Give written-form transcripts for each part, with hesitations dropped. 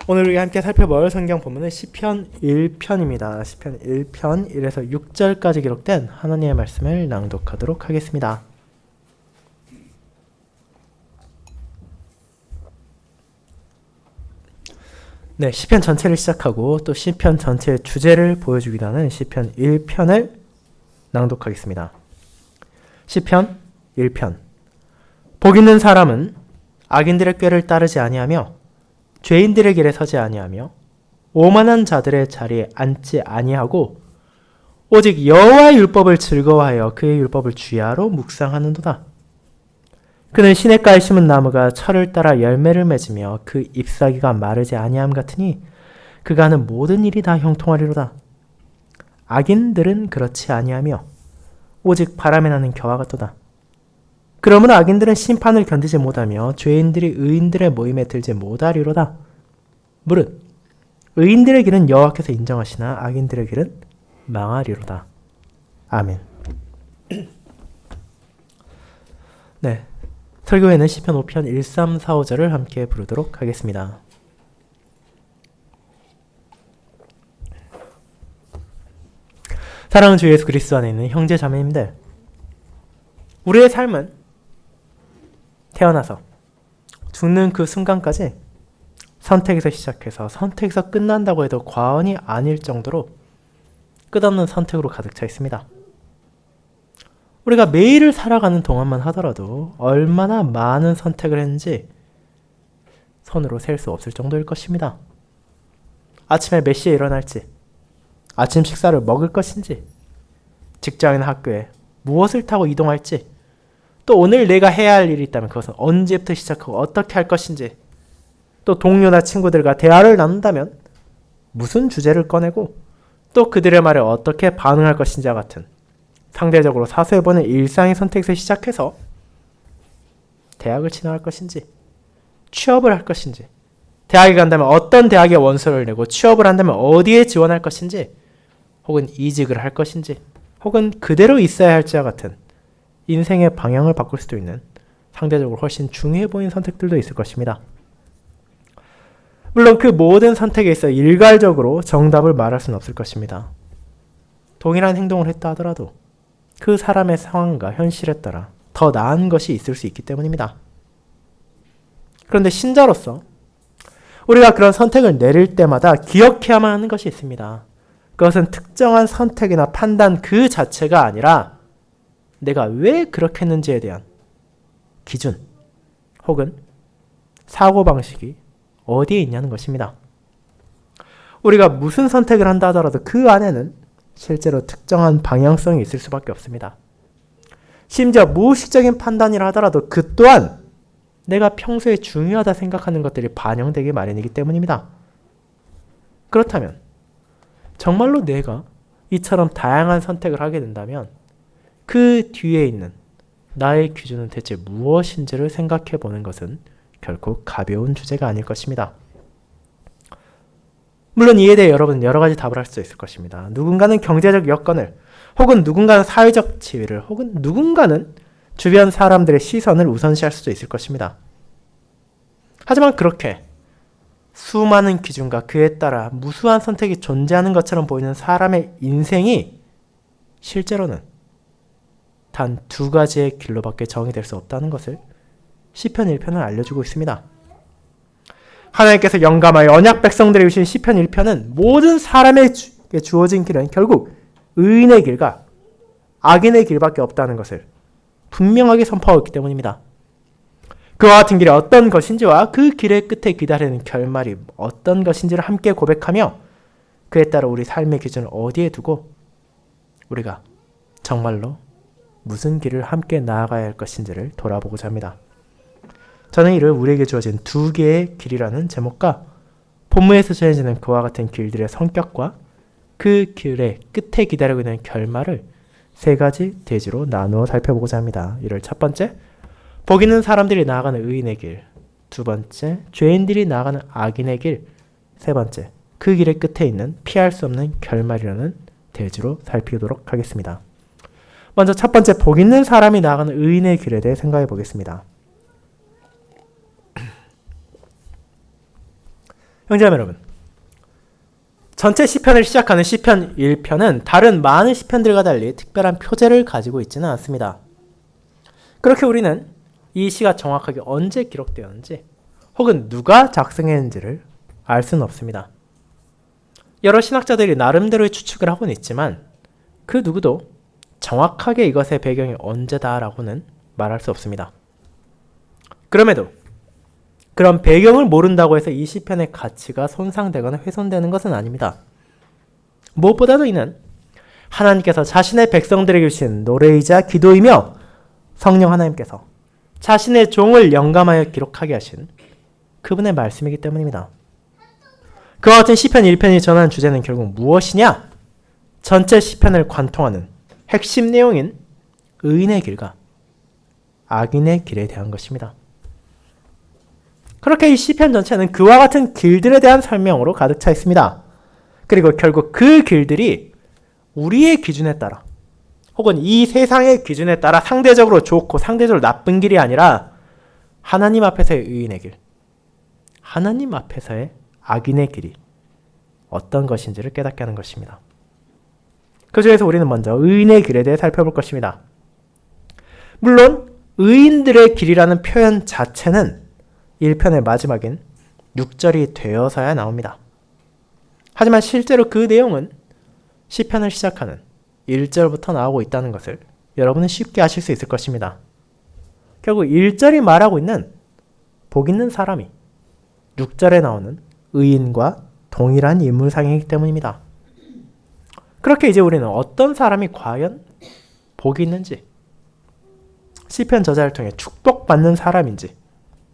오늘 우리가 함께 살펴볼 성경 본문은 시편 1편입니다. 시편 1편 1에서 6절까지 기록된 하나님의 말씀을 낭독하도록 하겠습니다. 네, 시편 전체를 시작하고 또 시편 전체의 주제를 보여주기도 하는 시편 1편을 낭독하겠습니다. 시편 1편. 복 있는 사람은 악인들의 꾀를 따르지 아니하며 죄인들의 길에 서지 아니하며 오만한 자들의 자리에 앉지 아니하고 오직 여호와의 율법을 즐거워하여 그의 율법을 주야로 묵상하는도다. 그는 시냇가에 심은 나무가 철을 따라 열매를 맺으며 그 잎사귀가 마르지 아니함 같으니 그가 하는 모든 일이 다 형통하리로다. 악인들은 그렇지 아니하며 오직 바람에 나는 겨와 같도다. 그러므로 악인들은 심판을 견디지 못하며 죄인들이 의인들의 모임에 들지 못하리로다. 무릇 의인들의 길은 여호와께서 인정하시나 악인들의 길은 망하리로다. 아멘. 네, 설교에는 시편 5편 1, 3, 4, 5절을 함께 부르도록 하겠습니다. 사랑하는 주 예수 그리스도 안에 있는 형제 자매님들, 우리의 삶은 태어나서 죽는 그 순간까지 선택에서 시작해서 선택에서 끝난다고 해도 과언이 아닐 정도로 끝없는 선택으로 가득 차 있습니다. 우리가 매일을 살아가는 동안만 하더라도 얼마나 많은 선택을 했는지 손으로 셀 수 없을 정도일 것입니다. 아침에 몇 시에 일어날지, 아침 식사를 먹을 것인지, 직장이나 학교에 무엇을 타고 이동할지, 또 오늘 내가 해야 할 일이 있다면 그것은 언제부터 시작하고 어떻게 할 것인지, 또 동료나 친구들과 대화를 나눈다면 무슨 주제를 꺼내고 또 그들의 말에 어떻게 반응할 것인지와 같은 상대적으로 사소해 보이는 일상의 선택에서 시작해서 대학을 진학할 것인지, 취업을 할 것인지, 대학에 간다면 어떤 대학에 원서를 내고 취업을 한다면 어디에 지원할 것인지, 혹은 이직을 할 것인지, 혹은 그대로 있어야 할지와 같은 인생의 방향을 바꿀 수도 있는 상대적으로 훨씬 중요해 보이는 선택들도 있을 것입니다. 물론 그 모든 선택에 있어 일괄적으로 정답을 말할 수는 없을 것입니다. 동일한 행동을 했다 하더라도 그 사람의 상황과 현실에 따라 더 나은 것이 있을 수 있기 때문입니다. 그런데 신자로서 우리가 그런 선택을 내릴 때마다 기억해야만 하는 것이 있습니다. 그것은 특정한 선택이나 판단 그 자체가 아니라 내가 왜 그렇게 했는지에 대한 기준 혹은 사고방식이 어디에 있냐는 것입니다. 우리가 무슨 선택을 한다 하더라도 그 안에는 실제로 특정한 방향성이 있을 수밖에 없습니다. 심지어 무의식적인 판단이라 하더라도 그 또한 내가 평소에 중요하다 생각하는 것들이 반영되기 마련이기 때문입니다. 그렇다면 정말로 내가 이처럼 다양한 선택을 하게 된다면 그 뒤에 있는 나의 기준은 대체 무엇인지를 생각해 보는 것은 결코 가벼운 주제가 아닐 것입니다. 물론 이에 대해 여러분은 여러 가지 답을 할 수 있을 것입니다. 누군가는 경제적 여건을, 혹은 누군가는 사회적 지위를, 혹은 누군가는 주변 사람들의 시선을 우선시할 수도 있을 것입니다. 하지만 그렇게 수많은 기준과 그에 따라 무수한 선택이 존재하는 것처럼 보이는 사람의 인생이 실제로는 단 두 가지의 길로밖에 정의될 수 없다는 것을 시편 1편은 알려주고 있습니다. 하나님께서 영감하여 언약 백성들에게 주신 시편 1편은 모든 사람에게 주어진 길은 결국 의인의 길과 악인의 길밖에 없다는 것을 분명하게 선포하고 있기 때문입니다. 그와 같은 길이 어떤 것인지와 그 길의 끝에 기다리는 결말이 어떤 것인지를 함께 고백하며 그에 따라 우리 삶의 기준을 어디에 두고 우리가 정말로 무슨 길을 함께 나아가야 할 것인지를 돌아보고자 합니다. 저는 이를 우리에게 주어진 두 개의 길이라는 제목과 본문에서 전해지는 그와 같은 길들의 성격과 그 길의 끝에 기다리고 있는 결말을 세 가지 대지로 나누어 살펴보고자 합니다. 이를 첫 번째, 복 있는 사람들이 나아가는 의인의 길, 두 번째, 죄인들이 나아가는 악인의 길, 세 번째, 그 길의 끝에 있는 피할 수 없는 결말이라는 대지로 살피도록 하겠습니다. 먼저 첫 번째, 복 있는 사람이 나아가는 의인의 길에 대해 생각해 보겠습니다. 형제자매 여러분, 전체 시편을 시작하는 시편 1편은 다른 많은 시편들과 달리 특별한 표제를 가지고 있지는 않습니다. 그렇게 우리는 이 시가 정확하게 언제 기록되었는지 혹은 누가 작성했는지를 알 수는 없습니다. 여러 신학자들이 나름대로의 추측을 하고는 있지만 그 누구도 정확하게 이것의 배경이 언제다라고는 말할 수 없습니다. 그럼에도 그런 배경을 모른다고 해서 이 시편의 가치가 손상되거나 훼손되는 것은 아닙니다. 무엇보다도 이는 하나님께서 자신의 백성들에게 주신 노래이자 기도이며 성령 하나님께서 자신의 종을 영감하여 기록하게 하신 그분의 말씀이기 때문입니다. 그와 같은 시편 1편이 전하는 주제는 결국 무엇이냐? 전체 시편을 관통하는 핵심 내용인 의인의 길과 악인의 길에 대한 것입니다. 그렇게 이 시편 전체는 그와 같은 길들에 대한 설명으로 가득 차 있습니다. 그리고 결국 그 길들이 우리의 기준에 따라 혹은 이 세상의 기준에 따라 상대적으로 좋고 상대적으로 나쁜 길이 아니라 하나님 앞에서의 의인의 길, 하나님 앞에서의 악인의 길이 어떤 것인지를 깨닫게 하는 것입니다. 그 중에서 우리는 먼저 의인의 길에 대해 살펴볼 것입니다. 물론 의인들의 길이라는 표현 자체는 1편의 마지막인 6절이 되어서야 나옵니다. 하지만 실제로 그 내용은 시편을 시작하는 1절부터 나오고 있다는 것을 여러분은 쉽게 아실 수 있을 것입니다. 결국 1절이 말하고 있는 복 있는 사람이 6절에 나오는 의인과 동일한 인물상이기 때문입니다. 그렇게 이제 우리는 어떤 사람이 과연 복이 있는지, 시편 저자를 통해 축복받는 사람인지,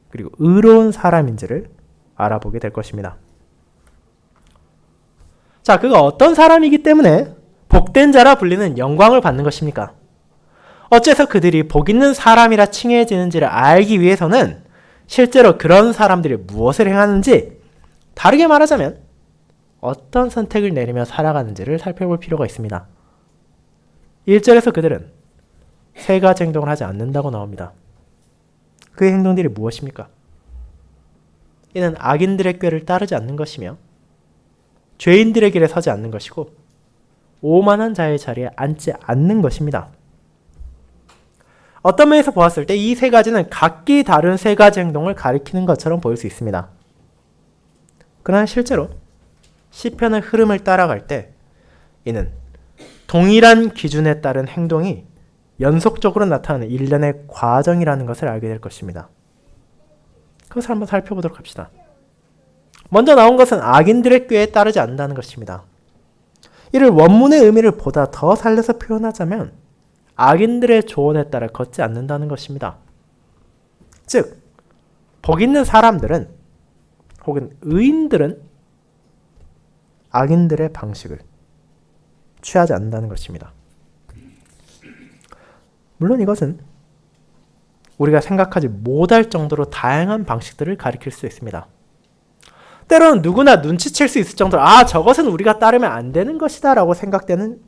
그리고 의로운 사람인지를 알아보게 될 것입니다. 자, 그가 어떤 사람이기 때문에 복된 자라 불리는 영광을 받는 것입니까? 어째서 그들이 복 있는 사람이라 칭해지는지를 알기 위해서는 실제로 그런 사람들이 무엇을 행하는지, 다르게 말하자면 어떤 선택을 내리며 살아가는지를 살펴볼 필요가 있습니다. 1절에서 그들은 세 가지 행동을 하지 않는다고 나옵니다. 그의 행동들이 무엇입니까? 이는 악인들의 꾀를 따르지 않는 것이며 죄인들의 길에 서지 않는 것이고 오만한 자의 자리에 앉지 않는 것입니다. 어떤 면에서 보았을 때 이 세 가지는 각기 다른 세 가지 행동을 가리키는 것처럼 보일 수 있습니다. 그러나 실제로 시편의 흐름을 따라갈 때 이는 동일한 기준에 따른 행동이 연속적으로 나타나는 일련의 과정이라는 것을 알게 될 것입니다. 그것을 한번 살펴보도록 합시다. 먼저 나온 것은 악인들의 꾀에 따르지 않는다는 것입니다. 이를 원문의 의미를 보다 더 살려서 표현하자면 악인들의 조언에 따라 걷지 않는다는 것입니다. 즉, 복 있는 사람들은 혹은 의인들은 악인들의 방식을 취하지 않는다는 것입니다. 물론 이것은 우리가 생각하지 못할 정도로 다양한 방식들을 가리킬 수 있습니다. 때로는 누구나 눈치챌 수 있을 정도로 저것은 우리가 따르면 안 되는 것이다 라고 생각되는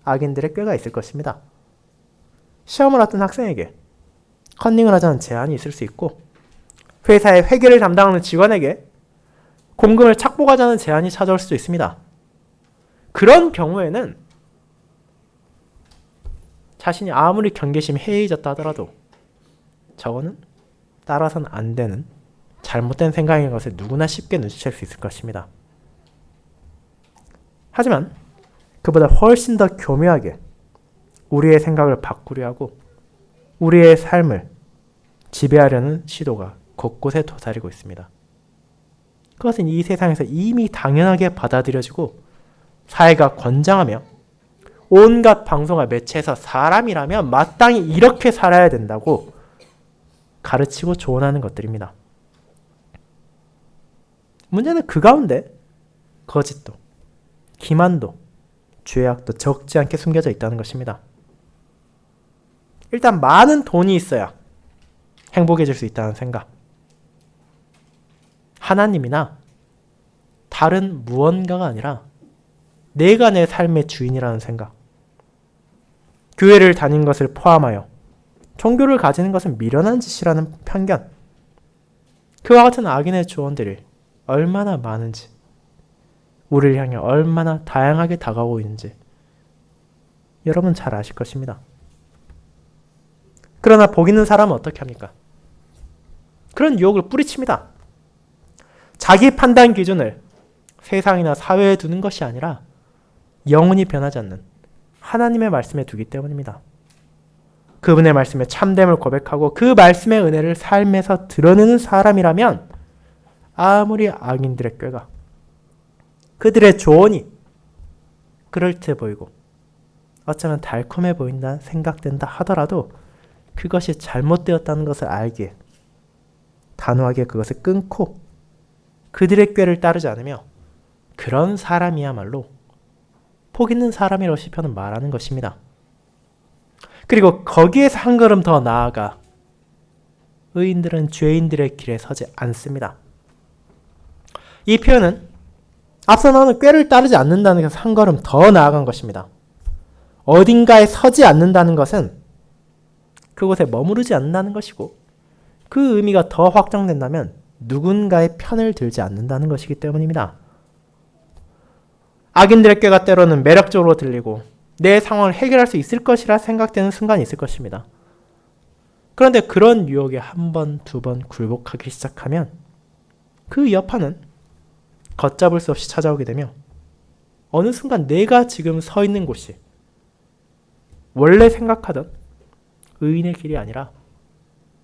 악인들의 꾀가 있을 것입니다. 시험을 앞둔 학생에게 컨닝을 하자는 제안이 있을 수 있고 회사의 회계를 담당하는 직원에게 공금을 착복하자는 제안이 찾아올 수도 있습니다. 그런 경우에는 자신이 아무리 경계심이 해이해졌다 하더라도 저거는 따라서는 안 되는 잘못된 생각인 것을 누구나 쉽게 눈치챌 수 있을 것입니다. 하지만 그보다 훨씬 더 교묘하게 우리의 생각을 바꾸려 하고 우리의 삶을 지배하려는 시도가 곳곳에 도사리고 있습니다. 그것은 이 세상에서 이미 당연하게 받아들여지고 사회가 권장하며 온갖 방송과 매체에서 사람이라면 마땅히 이렇게 살아야 된다고 가르치고 조언하는 것들입니다. 문제는 그 가운데 거짓도, 기만도, 죄악도 적지 않게 숨겨져 있다는 것입니다. 일단 많은 돈이 있어야 행복해질 수 있다는 생각, 하나님이나 다른 무언가가 아니라 내가 내 삶의 주인이라는 생각, 교회를 다닌 것을 포함하여 종교를 가지는 것은 미련한 짓이라는 편견, 그와 같은 악인의 조언들을 얼마나 많은지, 우리를 향해 얼마나 다양하게 다가오고 있는지 여러분 잘 아실 것입니다. 그러나 복 있는 사람은 어떻게 합니까? 그런 유혹을 뿌리칩니다. 자기 판단 기준을 세상이나 사회에 두는 것이 아니라 영원히 변하지 않는 하나님의 말씀에 두기 때문입니다. 그분의 말씀에 참됨을 고백하고 그 말씀의 은혜를 삶에서 드러내는 사람이라면 아무리 악인들의 꾀가, 그들의 조언이 그럴듯해 보이고 어쩌면 달콤해 보인다 생각된다 하더라도 그것이 잘못되었다는 것을 알기에 단호하게 그것을 끊고 그들의 꾀를 따르지 않으며 그런 사람이야말로 복 있는 사람이라고 시편은 말하는 것입니다. 그리고 거기에서 한 걸음 더 나아가 의인들은 죄인들의 길에 서지 않습니다. 이 표현은 앞서 나오는 꾀를 따르지 않는다는 것에서 한 걸음 더 나아간 것입니다. 어딘가에 서지 않는다는 것은 그곳에 머무르지 않는다는 것이고 그 의미가 더 확장된다면 누군가의 편을 들지 않는다는 것이기 때문입니다. 악인들의 꾀가 때로는 매력적으로 들리고 내 상황을 해결할 수 있을 것이라 생각되는 순간이 있을 것입니다. 그런데 그런 유혹에 한 번, 두 번 굴복하기 시작하면 그 여파는 걷잡을 수 없이 찾아오게 되며 어느 순간 내가 지금 서 있는 곳이 원래 생각하던 의인의 길이 아니라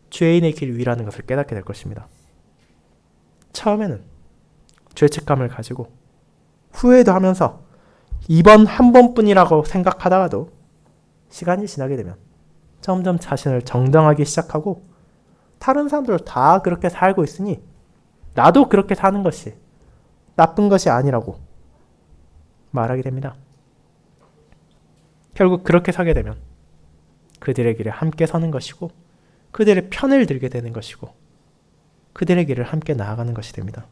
죄인의 길 위라는 것을 깨닫게 될 것입니다. 처음에는 죄책감을 가지고 후회도 하면서 이번 한 번뿐이라고 생각하다가도 시간이 지나게 되면 점점 자신을 정당하기 시작하고 다른 사람들 다 그렇게 살고 있으니 나도 그렇게 사는 것이 나쁜 것이 아니라고 말하게 됩니다. 결국 그렇게 서게 되면 그들의 길에 함께 서는 것이고 그들의 편을 들게 되는 것이고 그들의 길을 함께 나아가는 것이 됩니다.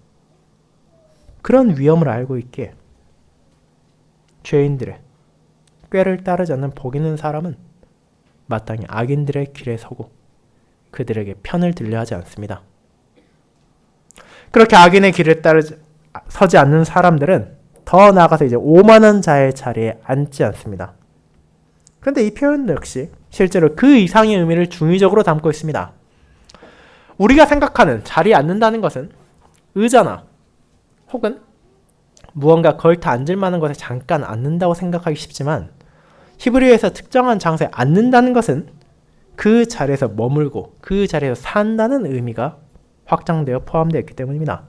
그런 위험을 알고 있기에 죄인들의 꾀를 따르지 않는 복 있는 사람은 마땅히 악인들의 길에 서고 그들에게 편을 들려 하지 않습니다. 그렇게 악인의 길을 서지 않는 사람들은 더 나아가서 이제 오만한 자의 자리에 앉지 않습니다. 그런데 이 표현 역시 실제로 그 이상의 의미를 중의적으로 담고 있습니다. 우리가 생각하는 자리에 앉는다는 것은 의자나 혹은 무언가 걸터 앉을 만한 것에 잠깐 앉는다고 생각하기 쉽지만 히브리어에서 특정한 장소에 앉는다는 것은 그 자리에서 머물고 그 자리에서 산다는 의미가 확장되어 포함되어 있기 때문입니다.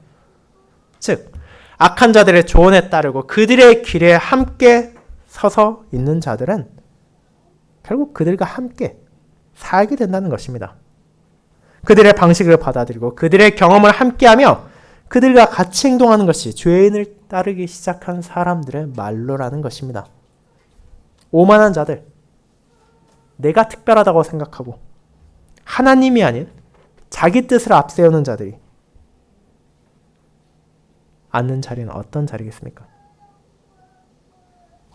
즉 악한 자들의 조언에 따르고 그들의 길에 함께 서서 있는 자들은 결국 그들과 함께 살게 된다는 것입니다. 그들의 방식을 받아들이고 그들의 경험을 함께하며 그들과 같이 행동하는 것이 죄인을 따르기 시작한 사람들의 말로라는 것입니다. 오만한 자들, 내가 특별하다고 생각하고 하나님이 아닌 자기 뜻을 앞세우는 자들이 앉는 자리는 어떤 자리겠습니까?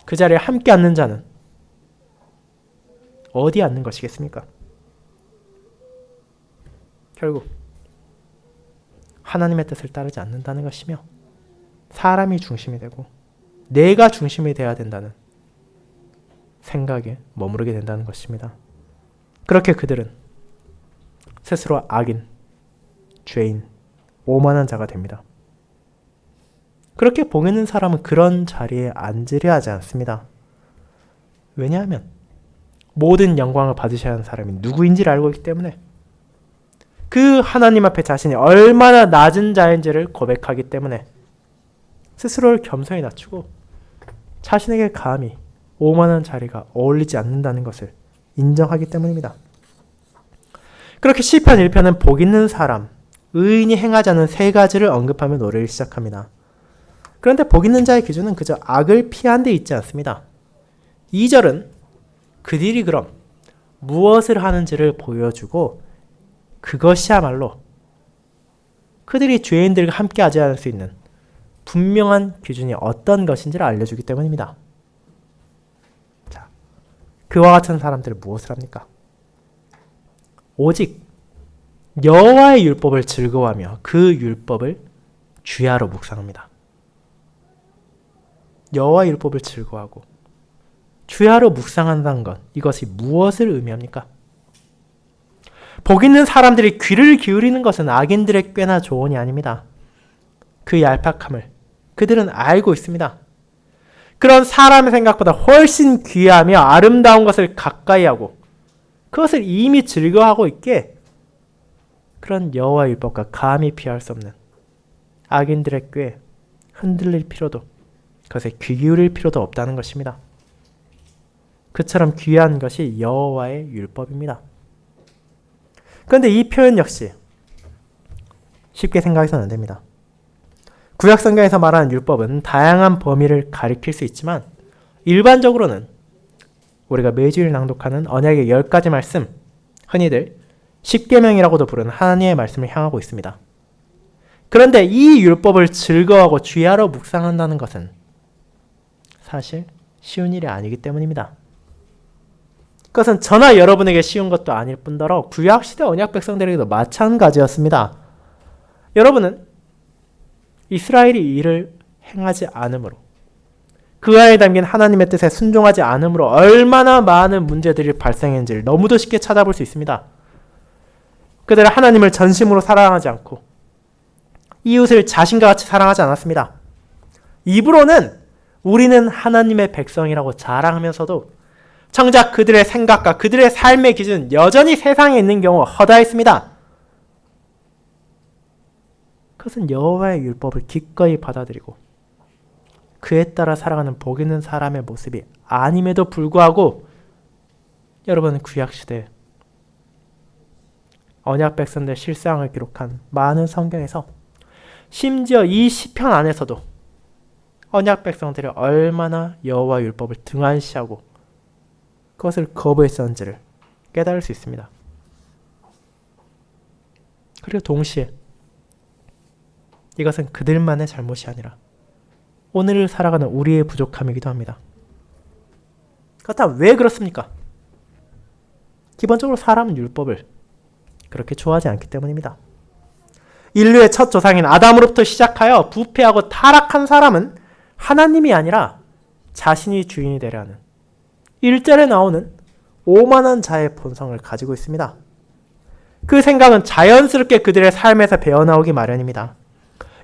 그 자리에 함께 앉는 자는 어디에 앉는 것이겠습니까? 결국 하나님의 뜻을 따르지 않는다는 것이며 사람이 중심이 되고 내가 중심이 되어야 된다는 생각에 머무르게 된다는 것입니다. 그렇게 그들은 스스로 악인, 죄인, 오만한 자가 됩니다. 그렇게 복 있는 사람은 그런 자리에 앉으려 하지 않습니다. 왜냐하면 모든 영광을 받으셔야 하는 사람이 누구인지를 알고 있기 때문에 그 하나님 앞에 자신이 얼마나 낮은 자인지를 고백하기 때문에 스스로를 겸손히 낮추고 자신에게 감히 오만한 자리가 어울리지 않는다는 것을 인정하기 때문입니다. 그렇게 시편 1편은 복 있는 사람, 의인이 행하지 않은 세 가지를 언급하며 노래를 시작합니다. 그런데 복 있는 자의 기준은 그저 악을 피한 데 있지 않습니다. 2절은 그들이 그럼 무엇을 하는지를 보여주고 그것이야말로 그들이 죄인들과 함께 하지 않을 수 있는 분명한 기준이 어떤 것인지를 알려주기 때문입니다. 자, 그와 같은 사람들은 무엇을 합니까? 오직 여호와의 율법을 즐거워하며 그 율법을 주야로 묵상합니다. 여호와의 율법을 즐거워하고 주야로 묵상한다는 것, 이것이 무엇을 의미합니까? 복 있는 사람들이 귀를 기울이는 것은 악인들의 꾀나 조언이 아닙니다. 그 얄팍함을 그들은 알고 있습니다. 그런 사람의 생각보다 훨씬 귀하며 아름다운 것을 가까이 하고 그것을 이미 즐거워하고 있기에 그런 여호와의 율법과 감히 피할 수 없는 악인들의 꾀에 흔들릴 필요도, 그것에 귀 기울일 필요도 없다는 것입니다. 그처럼 귀한 것이 여호와의 율법입니다. 그런데 이 표현 역시 쉽게 생각해서는 안 됩니다. 구약 성경에서 말하는 율법은 다양한 범위를 가리킬 수 있지만 일반적으로는 우리가 매주일 낭독하는 언약의 10가지 말씀, 흔히들 10계명이라고도 부르는 하나님의 말씀을 향하고 있습니다. 그런데 이 율법을 즐거워하고 주야로 묵상한다는 것은 사실 쉬운 일이 아니기 때문입니다. 그것은 저나 여러분에게 쉬운 것도 아닐 뿐더러 구약시대 언약 백성들에게도 마찬가지였습니다. 여러분은 이스라엘이 이 일을 행하지 않으므로, 그 안에 담긴 하나님의 뜻에 순종하지 않으므로 얼마나 많은 문제들이 발생했는지를 너무도 쉽게 찾아볼 수 있습니다. 그들은 하나님을 전심으로 사랑하지 않고 이웃을 자신과 같이 사랑하지 않았습니다. 입으로는 우리는 하나님의 백성이라고 자랑하면서도 정작 그들의 생각과 그들의 삶의 기준은 여전히 세상에 있는 경우가 허다했습니다. 그것은 여호와의 율법을 기꺼이 받아들이고 그에 따라 살아가는 복 있는 사람의 모습이 아님에도 불구하고 여러분은 구약시대 언약 백성들의 실상을 기록한 많은 성경에서 심지어 이 시편 안에서도 언약 백성들이 얼마나 여호와 율법을 등한시하고 그것을 거부했었는지를 깨달을 수 있습니다. 그리고 동시에 이것은 그들만의 잘못이 아니라 오늘을 살아가는 우리의 부족함이기도 합니다. 그렇다면 왜 그렇습니까? 기본적으로 사람은 율법을 그렇게 좋아하지 않기 때문입니다. 인류의 첫 조상인 아담으로부터 시작하여 부패하고 타락한 사람은 하나님이 아니라 자신이 주인이 되려 하는 1절에 나오는 오만한 자의 본성을 가지고 있습니다. 그 생각은 자연스럽게 그들의 삶에서 배어나오기 마련입니다.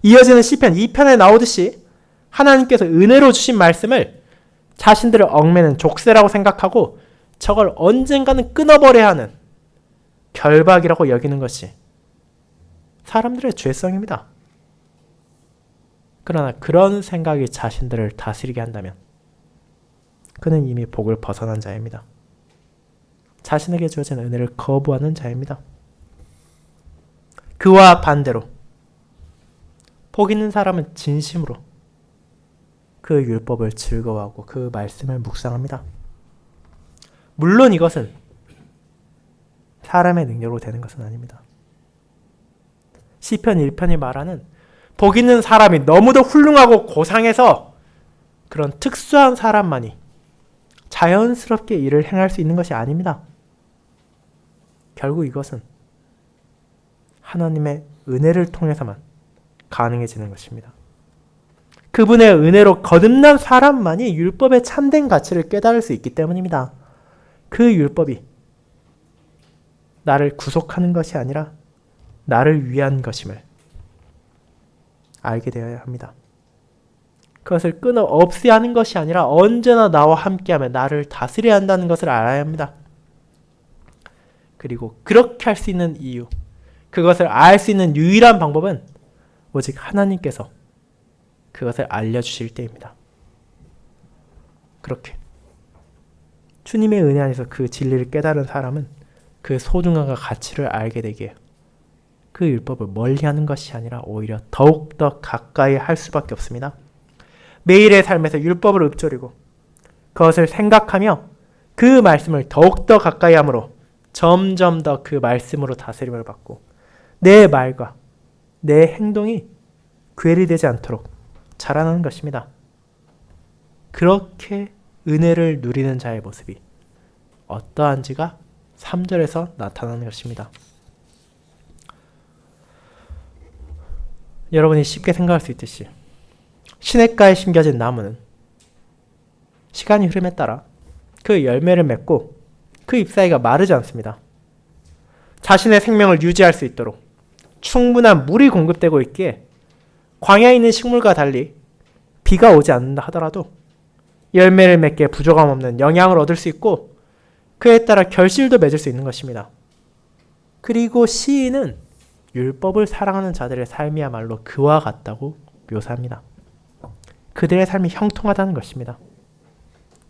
이어지는 시편 2편에 나오듯이 하나님께서 은혜로 주신 말씀을 자신들을 얽매는 족쇄라고 생각하고 저걸 언젠가는 끊어버려야 하는 결박이라고 여기는 것이 사람들의 죄성입니다. 그러나 그런 생각이 자신들을 다스리게 한다면 그는 이미 복을 벗어난 자입니다. 자신에게 주어진 은혜를 거부하는 자입니다. 그와 반대로 복 있는 사람은 진심으로 그 율법을 즐거워하고 그 말씀을 묵상합니다. 물론 이것은 사람의 능력으로 되는 것은 아닙니다. 시편 1편이 말하는 복 있는 사람이 너무도 훌륭하고 고상해서 그런 특수한 사람만이 자연스럽게 일을 행할 수 있는 것이 아닙니다. 결국 이것은 하나님의 은혜를 통해서만 가능해지는 것입니다. 그분의 은혜로 거듭난 사람만이 율법의 참된 가치를 깨달을 수 있기 때문입니다. 그 율법이 나를 구속하는 것이 아니라 나를 위한 것임을 알게 되어야 합니다. 그것을 끊어 없애야 하는 것이 아니라 언제나 나와 함께하며 나를 다스려야 한다는 것을 알아야 합니다. 그리고 그렇게 할 수 있는 이유, 그것을 알 수 있는 유일한 방법은 오직 하나님께서 그것을 알려주실 때입니다. 그렇게 주님의 은혜 안에서 그 진리를 깨달은 사람은 그 소중함과 가치를 알게 되기에 그 율법을 멀리하는 것이 아니라 오히려 더욱더 가까이 할 수밖에 없습니다. 매일의 삶에서 율법을 읊조리고 그것을 생각하며 그 말씀을 더욱더 가까이 함으로 점점 더 그 말씀으로 다스림을 받고 내 말과 내 행동이 괴리되지 않도록 자라나는 것입니다. 그렇게 은혜를 누리는 자의 모습이 어떠한지가 3절에서 나타나는 것입니다. 여러분이 쉽게 생각할 수 있듯이 시냇가에 심겨진 나무는 시간이 흐름에 따라 그 열매를 맺고 그 잎사귀가 마르지 않습니다. 자신의 생명을 유지할 수 있도록 충분한 물이 공급되고 있기에 광야에 있는 식물과 달리 비가 오지 않는다 하더라도 열매를 맺기에 부족함 없는 영양을 얻을 수 있고 그에 따라 결실도 맺을 수 있는 것입니다. 그리고 시인은 율법을 사랑하는 자들의 삶이야말로 그와 같다고 묘사합니다. 그들의 삶이 형통하다는 것입니다.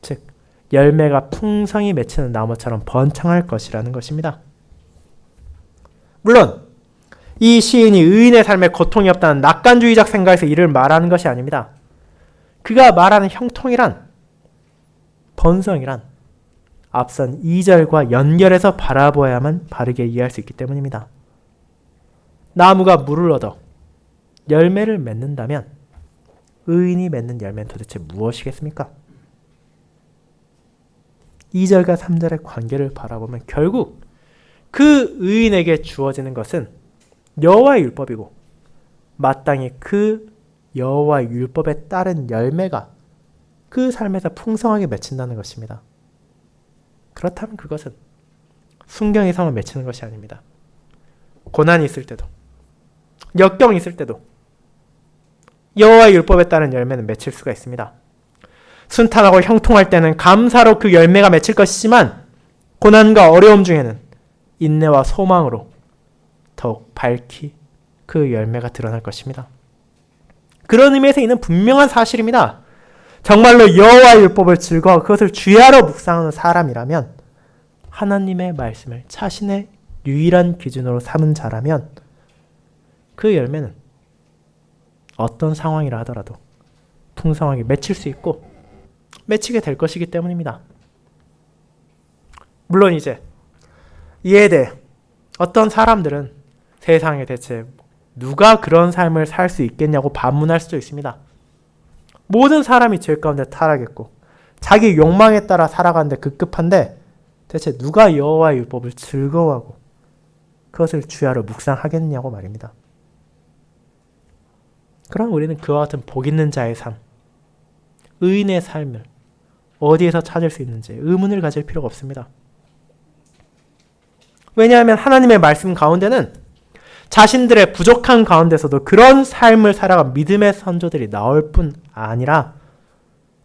즉 열매가 풍성히 맺히는 나무처럼 번창할 것이라는 것입니다. 물론 이 시인이 의인의 삶에 고통이 없다는 낙관주의적 생각에서 이를 말하는 것이 아닙니다. 그가 말하는 형통이란, 번성이란 앞선 2절과 연결해서 바라보아야만 바르게 이해할 수 있기 때문입니다. 나무가 물을 얻어 열매를 맺는다면 의인이 맺는 열매는 도대체 무엇이겠습니까? 2절과 3절의 관계를 바라보면 결국 그 의인에게 주어지는 것은 여호와의 율법이고 마땅히 그 여호와의 율법에 따른 열매가 그 삶에서 풍성하게 맺힌다는 것입니다. 그렇다면 그것은 순경의 삶을 맺히는 것이 아닙니다. 고난이 있을 때도 역경이 있을 때도 여호와의 율법에 따른 열매는 맺힐 수가 있습니다. 순탄하고 형통할 때는 감사로 그 열매가 맺힐 것이지만 고난과 어려움 중에는 인내와 소망으로 더욱 밝히 그 열매가 드러날 것입니다. 그런 의미에서 이는 분명한 사실입니다. 정말로 여호와의 율법을 즐거워하고 그것을 주야로 묵상하는 사람이라면, 하나님의 말씀을 자신의 유일한 기준으로 삼은 자라면 그 열매는 어떤 상황이라 하더라도 풍성하게 맺힐 수 있고 맺히게 될 것이기 때문입니다. 물론 이제 이에 대해 어떤 사람들은 세상에 대체 누가 그런 삶을 살 수 있겠냐고 반문할 수도 있습니다. 모든 사람이 죄 가운데 타락했고 자기 욕망에 따라 살아가는데 급급한데 대체 누가 여호와의 율법을 즐거워하고 그것을 주야로 묵상하겠냐고 말입니다. 그럼 우리는 그와 같은 복 있는 자의 삶, 의인의 삶을 어디에서 찾을 수 있는지 의문을 가질 필요가 없습니다. 왜냐하면 하나님의 말씀 가운데는 자신들의 부족한 가운데서도 그런 삶을 살아간 믿음의 선조들이 나올 뿐 아니라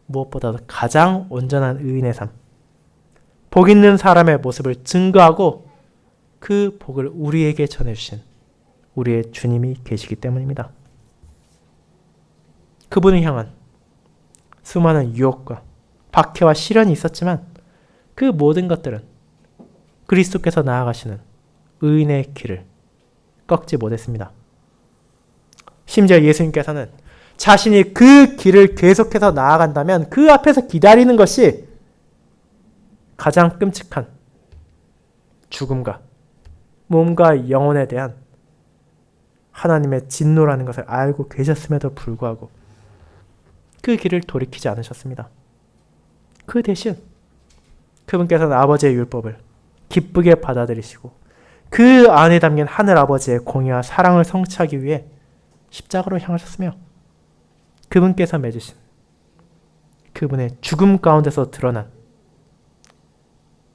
무엇보다도 가장 온전한 의인의 삶, 복 있는 사람의 모습을 증거하고 그 복을 우리에게 전해주신 우리의 주님이 계시기 때문입니다. 그분을 향한 수많은 유혹과 박해와 시련이 있었지만 그 모든 것들은 그리스도께서 나아가시는 의인의 길을 꺾지 못했습니다. 심지어 예수님께서는 자신이 그 길을 계속해서 나아간다면 그 앞에서 기다리는 것이 가장 끔찍한 죽음과 몸과 영혼에 대한 하나님의 진노라는 것을 알고 계셨음에도 불구하고 그 길을 돌이키지 않으셨습니다. 그 대신 그분께서는 아버지의 율법을 기쁘게 받아들이시고 그 안에 담긴 하늘아버지의 공의와 사랑을 성취하기 위해 십자가로 향하셨으며 그분께서 맺으신 그분의 죽음 가운데서 드러난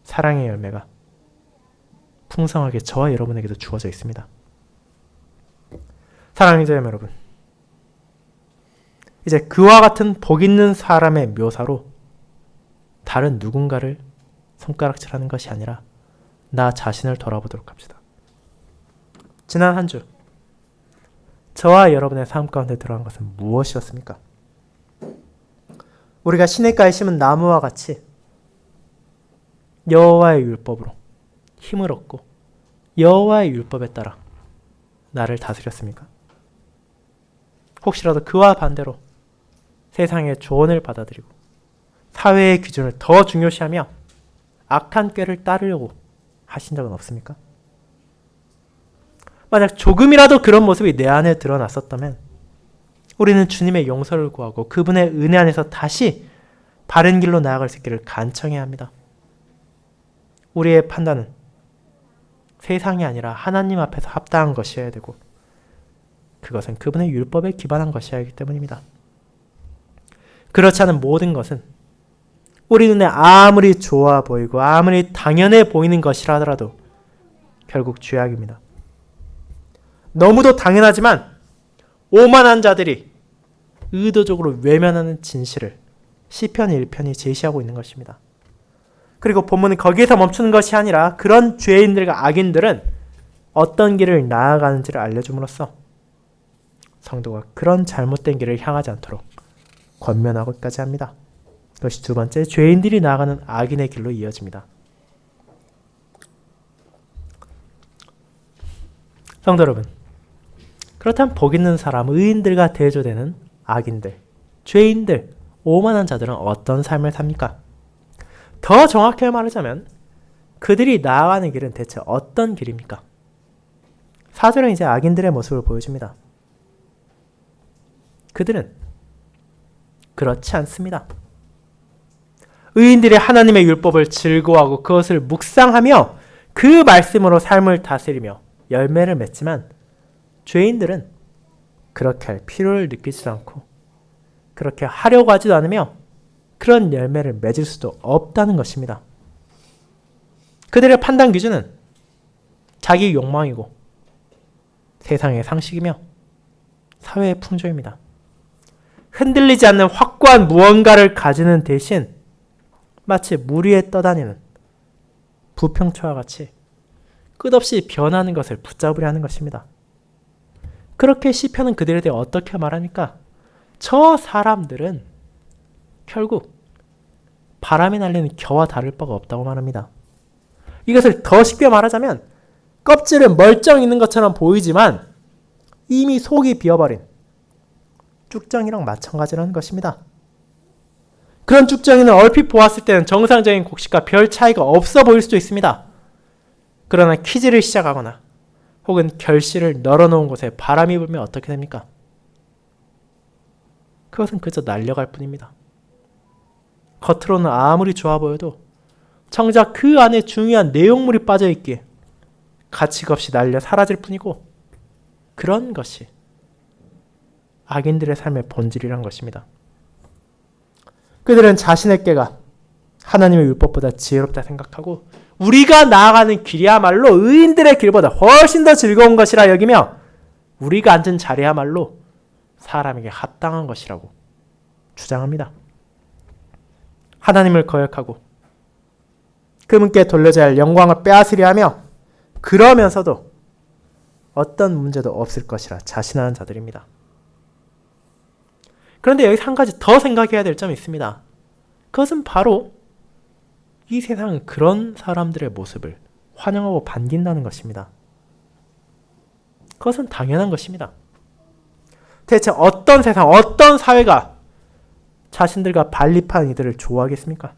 사랑의 열매가 풍성하게 저와 여러분에게도 주어져 있습니다. 사랑하는 자녀 여러분, 이제 그와 같은 복 있는 사람의 묘사로 다른 누군가를 손가락질하는 것이 아니라 나 자신을 돌아보도록 합시다. 지난 한 주 저와 여러분의 삶 가운데 들어간 것은 무엇이었습니까? 우리가 시냇가에 심은 나무와 같이 여호와의 율법으로 힘을 얻고 여호와의 율법에 따라 나를 다스렸습니까? 혹시라도 그와 반대로 세상의 조언을 받아들이고 사회의 기준을 더 중요시하며 악한 꾀를 따르려고 하신 적은 없습니까? 만약 조금이라도 그런 모습이 내 안에 드러났었다면 우리는 주님의 용서를 구하고 그분의 은혜 안에서 다시 바른 길로 나아갈 수 있기를 간청해야 합니다. 우리의 판단은 세상이 아니라 하나님 앞에서 합당한 것이어야 되고 그것은 그분의 율법에 기반한 것이어야 하기 때문입니다. 그렇지 않은 모든 것은 우리 눈에 아무리 좋아 보이고 아무리 당연해 보이는 것이라 하더라도 결국 죄악입니다. 너무도 당연하지만 오만한 자들이 의도적으로 외면하는 진실을 시편 1편이 제시하고 있는 것입니다. 그리고 본문은 거기에서 멈추는 것이 아니라 그런 죄인들과 악인들은 어떤 길을 나아가는지를 알려줌으로써 성도가 그런 잘못된 길을 향하지 않도록 권면하고까지 합니다. 그것이 두 번째, 죄인들이 나아가는 악인의 길로 이어집니다. 성도 여러분, 그렇다면 복 있는 사람, 의인들과 대조되는 악인들, 죄인들, 오만한 자들은 어떤 삶을 삽니까? 더 정확하게 말하자면 그들이 나아가는 길은 대체 어떤 길입니까? 4절은 이제 악인들의 모습을 보여줍니다. 그들은 그렇지 않습니다. 의인들이 하나님의 율법을 즐거워하고 그것을 묵상하며 그 말씀으로 삶을 다스리며 열매를 맺지만 죄인들은 그렇게 할 필요를 느끼지도 않고 그렇게 하려고 하지도 않으며 그런 열매를 맺을 수도 없다는 것입니다. 그들의 판단 기준은 자기 욕망이고 세상의 상식이며 사회의 풍조입니다. 흔들리지 않는 확고한 무언가를 가지는 대신 마치 물 위에 떠다니는 부평초와 같이 끝없이 변하는 것을 붙잡으려 하는 것입니다. 그렇게 시편은 그들에 대해 어떻게 말하니까 저 사람들은 결국 바람에 날리는 겨와 다를 바가 없다고 말합니다. 이것을 더 쉽게 말하자면 껍질은 멀쩡히 있는 것처럼 보이지만 이미 속이 비어버린 쭉정이랑 마찬가지라는 것입니다. 그런 쭉정이는 얼핏 보았을 때는 정상적인 곡식과 별 차이가 없어 보일 수도 있습니다. 그러나 키질을 시작하거나 혹은 결실을 널어놓은 곳에 바람이 불면 어떻게 됩니까? 그것은 그저 날려갈 뿐입니다. 겉으로는 아무리 좋아 보여도 정작 그 안에 중요한 내용물이 빠져있기에 가치가 없이 날려 사라질 뿐이고 그런 것이 악인들의 삶의 본질이란 것입니다. 그들은 자신의 꾀가 하나님의 율법보다 지혜롭다 생각하고 우리가 나아가는 길이야말로 의인들의 길보다 훨씬 더 즐거운 것이라 여기며 우리가 앉은 자리야말로 사람에게 합당한 것이라고 주장합니다. 하나님을 거역하고 그분께 돌려져야 할 영광을 빼앗으려 하며 그러면서도 어떤 문제도 없을 것이라 자신하는 자들입니다. 그런데 여기서 한 가지 더 생각해야 될 점이 있습니다. 그것은 바로 이 세상은 그런 사람들의 모습을 환영하고 반긴다는 것입니다. 그것은 당연한 것입니다. 대체 어떤 세상, 어떤 사회가 자신들과 반립한 이들을 좋아하겠습니까?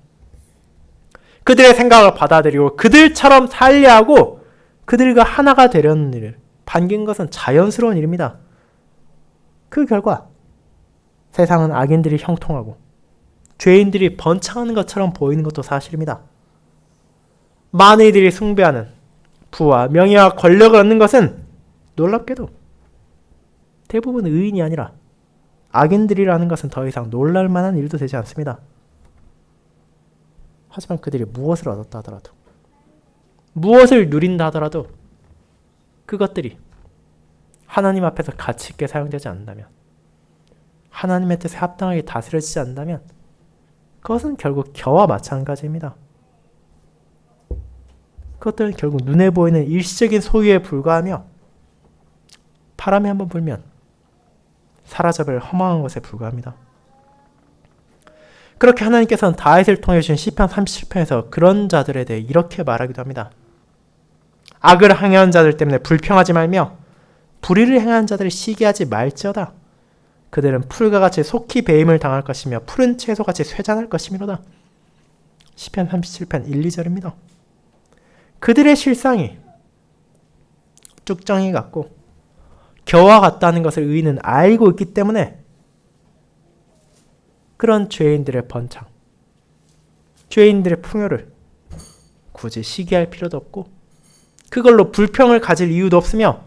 그들의 생각을 받아들이고 그들처럼 살려 하고 그들과 하나가 되려는 일을 반긴 것은 자연스러운 일입니다. 그 결과 세상은 악인들이 형통하고 죄인들이 번창하는 것처럼 보이는 것도 사실입니다. 많은 이들이 숭배하는 부와 명예와 권력을 얻는 것은 놀랍게도 대부분 의인이 아니라 악인들이라는 것은 더 이상 놀랄 만한 일도 되지 않습니다. 하지만 그들이 무엇을 얻었다 하더라도 무엇을 누린다 하더라도 그것들이 하나님 앞에서 가치 있게 사용되지 않는다면 하나님의 뜻에 합당하게 다스려지지 않는다면 그것은 결국 겨와 마찬가지입니다. 그것들은 결국 눈에 보이는 일시적인 소유에 불과하며 바람이 한번 불면 사라져버릴 허망한 것에 불과합니다. 그렇게 하나님께서는 다윗을 통해 주신 시편 37편에서 그런 자들에 대해 이렇게 말하기도 합니다. 악을 행하는 자들 때문에 불평하지 말며 불의를 행하는 자들을 시기하지 말지어다. 그들은 풀과 같이 속히 배임을 당할 것이며 푸른 채소같이 쇠잔할 것이미로다. 시편 37편 1, 2절입니다. 그들의 실상이 쭉정이 같고 겨와 같다는 것을 의인은 알고 있기 때문에 그런 죄인들의 번창, 죄인들의 풍요를 굳이 시기할 필요도 없고 그걸로 불평을 가질 이유도 없으며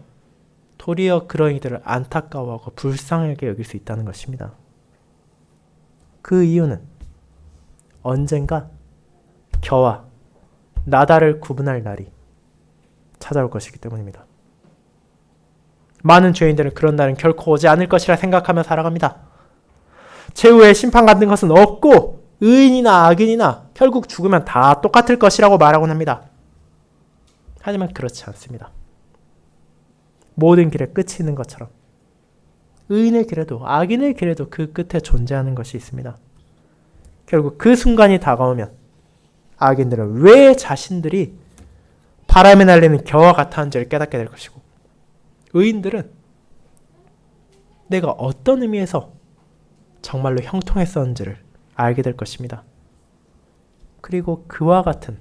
도리어 그런 이들을 안타까워하고 불쌍하게 여길 수 있다는 것입니다. 그 이유는 언젠가 겨와 나다를 구분할 날이 찾아올 것이기 때문입니다. 많은 죄인들은 그런 날은 결코 오지 않을 것이라 생각하며 살아갑니다. 최후의 심판 같은 것은 없고 의인이나 악인이나 결국 죽으면 다 똑같을 것이라고 말하곤 합니다. 하지만 그렇지 않습니다. 모든 길에 끝이 있는 것처럼 의인의 길에도 악인의 길에도 그 끝에 존재하는 것이 있습니다. 결국 그 순간이 다가오면 악인들은 왜 자신들이 바람에 날리는 겨와 같았는지를 깨닫게 될 것이고, 의인들은 내가 어떤 의미에서 정말로 형통했었는지를 알게 될 것입니다. 그리고 그와 같은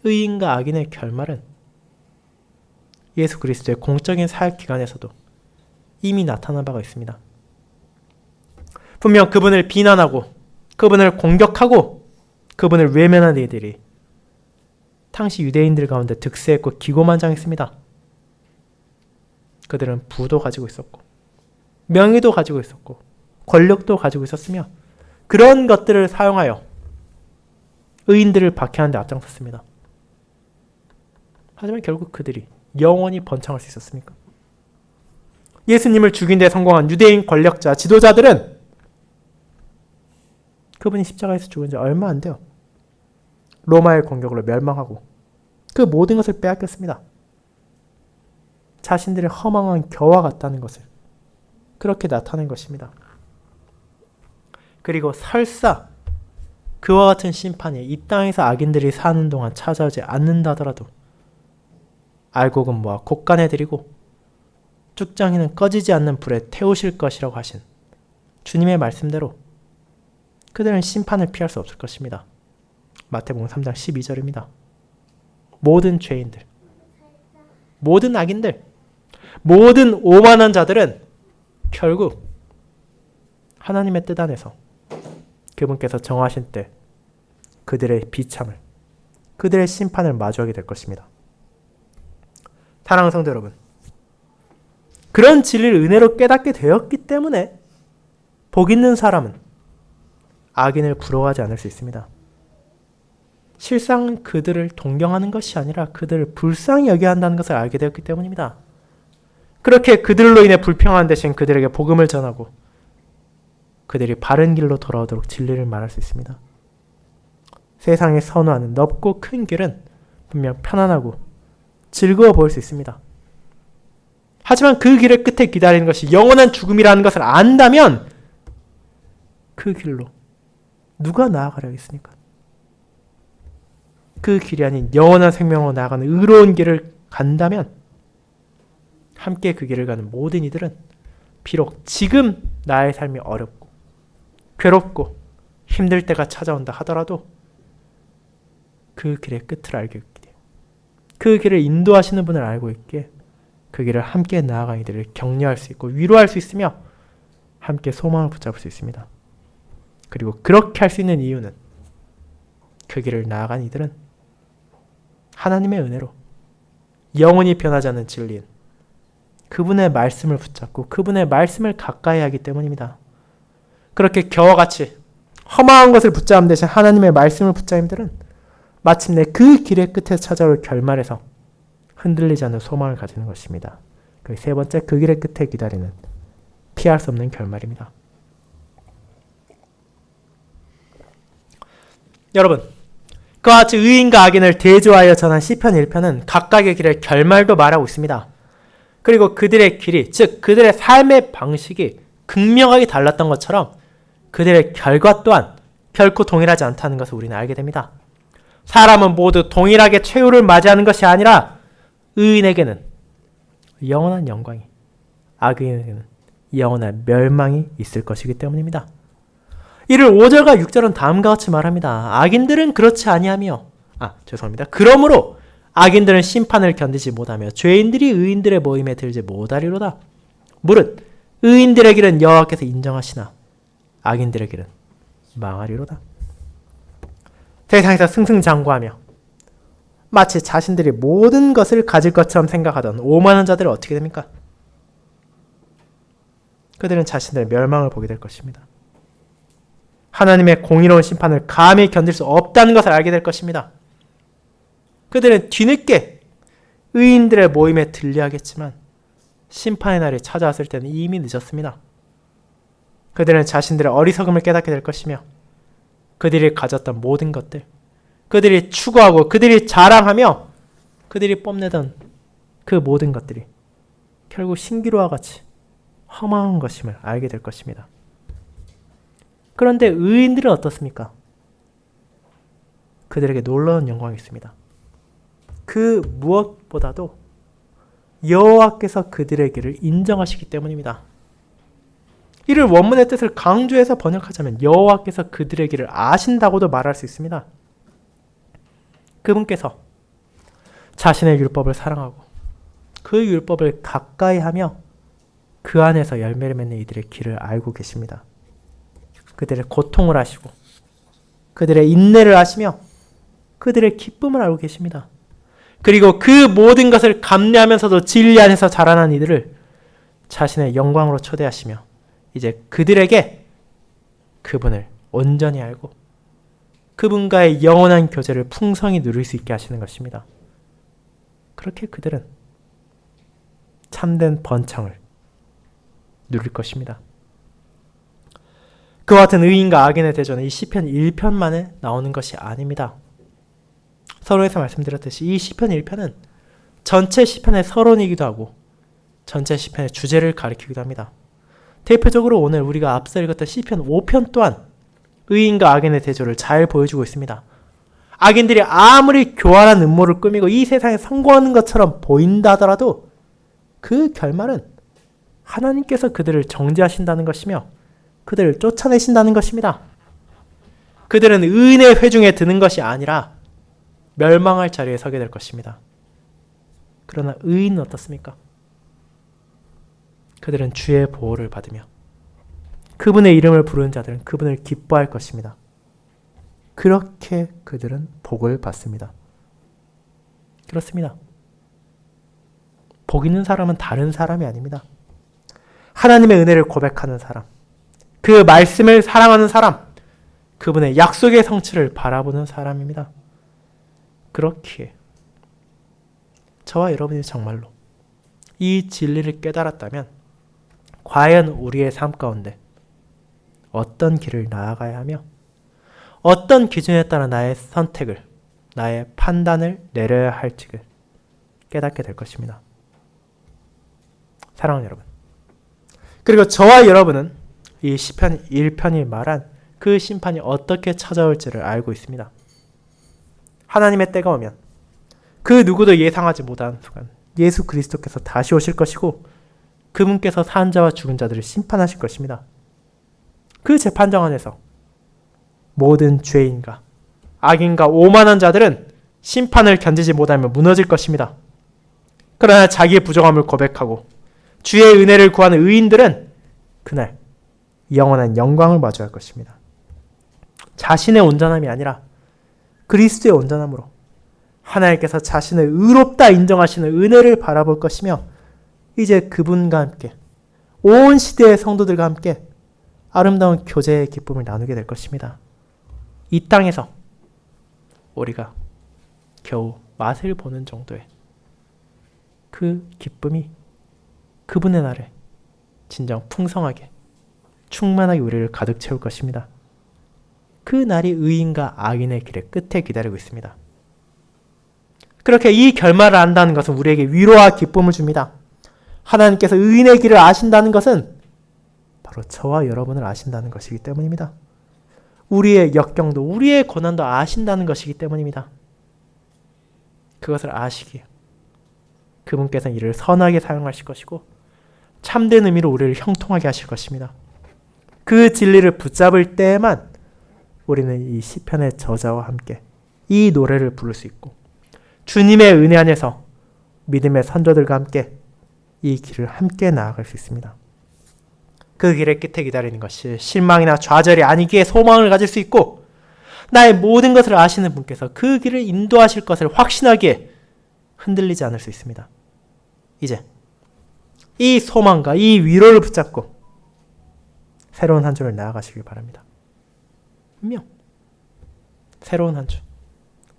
의인과 악인의 결말은 예수 그리스도의 공적인 사역 기간에서도 이미 나타난 바가 있습니다. 분명 그분을 비난하고 그분을 공격하고 그분을 외면한 이들이 당시 유대인들 가운데 득세했고 기고만장했습니다. 그들은 부도 가지고 있었고 명예도 가지고 있었고 권력도 가지고 있었으며 그런 것들을 사용하여 의인들을 박해하는 데 앞장섰습니다. 하지만 결국 그들이 영원히 번창할 수 있었습니까? 예수님을 죽인 데 성공한 유대인 권력자, 지도자들은 그분이 십자가에서 죽은 지 얼마 안 돼요. 로마의 공격으로 멸망하고 그 모든 것을 빼앗겼습니다. 자신들의 허망한 겨와 같다는 것을 그렇게 나타낸 것입니다. 그리고 설사 그와 같은 심판이 이 땅에서 악인들이 사는 동안 찾아오지 않는다더라도 알곡은 모아 곡간에 들이고 쭉정이는 꺼지지 않는 불에 태우실 것이라고 하신 주님의 말씀대로 그들은 심판을 피할 수 없을 것입니다. 마태복음 3장 12절입니다. 모든 죄인들, 모든 악인들, 모든 오만한 자들은 결국 하나님의 뜻 안에서 그분께서 정하신 때 그들의 비참을, 그들의 심판을 마주하게 될 것입니다. 사랑하는 성도 여러분, 그런 진리를 은혜로 깨닫게 되었기 때문에 복 있는 사람은 악인을 부러워하지 않을 수 있습니다. 실상 그들을 동경하는 것이 아니라 그들을 불쌍히 여겨야 한다는 것을 알게 되었기 때문입니다. 그렇게 그들로 인해 불평한 대신 그들에게 복음을 전하고 그들이 바른 길로 돌아오도록 진리를 말할 수 있습니다. 세상에 선호하는 넓고 큰 길은 분명 편안하고 즐거워 보일 수 있습니다. 하지만 그 길의 끝에 기다리는 것이 영원한 죽음이라는 것을 안다면 그 길로 누가 나아가려겠습니까? 그 길이 아닌 영원한 생명으로 나아가는 의로운 길을 간다면 함께 그 길을 가는 모든 이들은 비록 지금 나의 삶이 어렵고 괴롭고 힘들 때가 찾아온다 하더라도 그 길의 끝을 알게 돼요. 그 길을 인도하시는 분을 알고 있기에 그 길을 함께 나아간 이들을 격려할 수 있고 위로할 수 있으며 함께 소망을 붙잡을 수 있습니다. 그리고 그렇게 할 수 있는 이유는 그 길을 나아간 이들은 하나님의 은혜로 영원히 변하지 않는 진리인 그분의 말씀을 붙잡고 그분의 말씀을 가까이 하기 때문입니다. 그렇게 겨와 같이 허망한 것을 붙잡은 대신 하나님의 말씀을 붙잡은 이들은 마침내 그 길의 끝에 찾아올 결말에서 흔들리지 않는 소망을 가지는 것입니다. 그 세 번째, 그 길의 끝에 기다리는 피할 수 없는 결말입니다. 여러분, 그와 같이 의인과 악인을 대조하여 전한 시편 1편은 각각의 길의 결말도 말하고 있습니다. 그리고 그들의 길이, 즉 그들의 삶의 방식이 극명하게 달랐던 것처럼 그들의 결과 또한 결코 동일하지 않다는 것을 우리는 알게 됩니다. 사람은 모두 동일하게 최후를 맞이하는 것이 아니라 의인에게는 영원한 영광이, 악인에게는 영원한 멸망이 있을 것이기 때문입니다. 이를 5절과 6절은 다음과 같이 말합니다. 악인들은 그렇지 아니하며 그러므로 악인들은 심판을 견디지 못하며 죄인들이 의인들의 모임에 들지 못하리로다. 무릇 의인들의 길은 여호와께서 인정하시나 악인들의 길은 망하리로다. 세상에서 승승장구하며 마치 자신들이 모든 것을 가질 것처럼 생각하던 오만한 자들은 어떻게 됩니까? 그들은 자신들의 멸망을 보게 될 것입니다. 하나님의 공의로운 심판을 감히 견딜 수 없다는 것을 알게 될 것입니다. 그들은 뒤늦게 의인들의 모임에 들려하겠지만 심판의 날이 찾아왔을 때는 이미 늦었습니다. 그들은 자신들의 어리석음을 깨닫게 될 것이며 그들이 가졌던 모든 것들, 그들이 추구하고 그들이 자랑하며 그들이 뽐내던 그 모든 것들이 결국 신기루와 같이 허망한 것임을 알게 될 것입니다. 그런데 의인들은 어떻습니까? 그들에게 놀라운 영광이 있습니다. 그 무엇보다도 여호와께서 그들의 길을 인정하시기 때문입니다. 이를 원문의 뜻을 강조해서 번역하자면 여호와께서 그들의 길을 아신다고도 말할 수 있습니다. 그분께서 자신의 율법을 사랑하고 그 율법을 가까이 하며 그 안에서 열매를 맺는 이들의 길을 알고 계십니다. 그들의 고통을 아시고 그들의 인내를 아시며 그들의 기쁨을 알고 계십니다. 그리고 그 모든 것을 감내하면서도 진리 안에서 자라난 이들을 자신의 영광으로 초대하시며 이제 그들에게 그분을 온전히 알고 그분과의 영원한 교제를 풍성히 누릴 수 있게 하시는 것입니다. 그렇게 그들은 참된 번창을 누릴 것입니다. 그와 같은 의인과 악인의 대전은 이 시편 1편만에 나오는 것이 아닙니다. 서론에서 말씀드렸듯이 이 시편 1편은 전체 시편의 서론이기도 하고 전체 시편의 주제를 가리키기도 합니다. 대표적으로 오늘 우리가 앞서 읽었던 시편 5편 또한 의인과 악인의 대조를 잘 보여주고 있습니다. 악인들이 아무리 교활한 음모를 꾸미고 이 세상에 성공하는 것처럼 보인다 하더라도 그 결말은 하나님께서 그들을 정죄하신다는 것이며 그들을 쫓아내신다는 것입니다. 그들은 의인의 회중에 드는 것이 아니라 멸망할 자리에 서게 될 것입니다. 그러나 의인은 어떻습니까? 그들은 주의 보호를 받으며 그분의 이름을 부르는 자들은 그분을 기뻐할 것입니다. 그렇게 그들은 복을 받습니다. 그렇습니다. 복 있는 사람은 다른 사람이 아닙니다. 하나님의 은혜를 고백하는 사람, 그 말씀을 사랑하는 사람, 그분의 약속의 성취를 바라보는 사람입니다. 그렇기에 저와 여러분이 정말로 이 진리를 깨달았다면 과연 우리의 삶 가운데 어떤 길을 나아가야 하며 어떤 기준에 따라 나의 선택을, 나의 판단을 내려야 할지를 깨닫게 될 것입니다. 사랑하는 여러분, 그리고 저와 여러분은 이 시편 1편이 말한 그 심판이 어떻게 찾아올지를 알고 있습니다. 하나님의 때가 오면 그 누구도 예상하지 못한 순간 예수 그리스도께서 다시 오실 것이고 그분께서 산 자와 죽은 자들을 심판하실 것입니다. 그 재판정 안에서 모든 죄인과 악인과 오만한 자들은 심판을 견디지 못하며 무너질 것입니다. 그러나 자기의 부정함을 고백하고 주의 은혜를 구하는 의인들은 그날 영원한 영광을 마주할 것입니다. 자신의 온전함이 아니라 그리스도의 온전함으로 하나님께서 자신을 의롭다 인정하시는 은혜를 바라볼 것이며 이제 그분과 함께 온 시대의 성도들과 함께 아름다운 교제의 기쁨을 나누게 될 것입니다. 이 땅에서 우리가 겨우 맛을 보는 정도의 그 기쁨이 그분의 날에 진정 풍성하게 충만하게 우리를 가득 채울 것입니다. 그 날이 의인과 악인의 길의 끝에 기다리고 있습니다. 그렇게 이 결말을 안다는 것은 우리에게 위로와 기쁨을 줍니다. 하나님께서 의인의 길을 아신다는 것은 바로 저와 여러분을 아신다는 것이기 때문입니다. 우리의 역경도 우리의 고난도 아신다는 것이기 때문입니다. 그것을 아시기에 그분께서는 이를 선하게 사용하실 것이고 참된 의미로 우리를 형통하게 하실 것입니다. 그 진리를 붙잡을 때에만 우리는 이 시편의 저자와 함께 이 노래를 부를 수 있고 주님의 은혜 안에서 믿음의 선조들과 함께 이 길을 함께 나아갈 수 있습니다. 그 길의 끝에 기다리는 것이 실망이나 좌절이 아니기에 소망을 가질 수 있고 나의 모든 것을 아시는 분께서 그 길을 인도하실 것을 확신하기에 흔들리지 않을 수 있습니다. 이제 이 소망과 이 위로를 붙잡고 새로운 한 주를 나아가시길 바랍니다. 분명 새로운 한 주,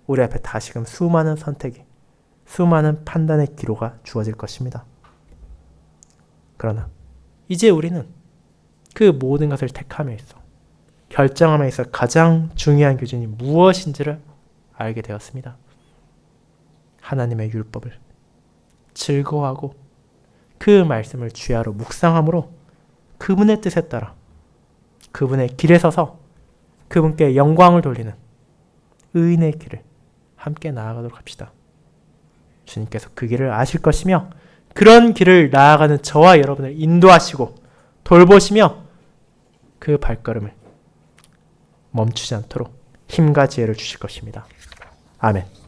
우리 앞에 다시금 수많은 선택이, 수많은 판단의 기로가 주어질 것입니다. 그러나 이제 우리는 그 모든 것을 택함에 있어, 결정함에 있어 가장 중요한 기준이 무엇인지를 알게 되었습니다. 하나님의 율법을 즐거워하고 그 말씀을 주야로 묵상함으로 그분의 뜻에 따라 그분의 길에 서서 그분께 영광을 돌리는 의인의 길을 함께 나아가도록 합시다. 주님께서 그 길을 아실 것이며 그런 길을 나아가는 저와 여러분을 인도하시고 돌보시며 그 발걸음을 멈추지 않도록 힘과 지혜를 주실 것입니다. 아멘.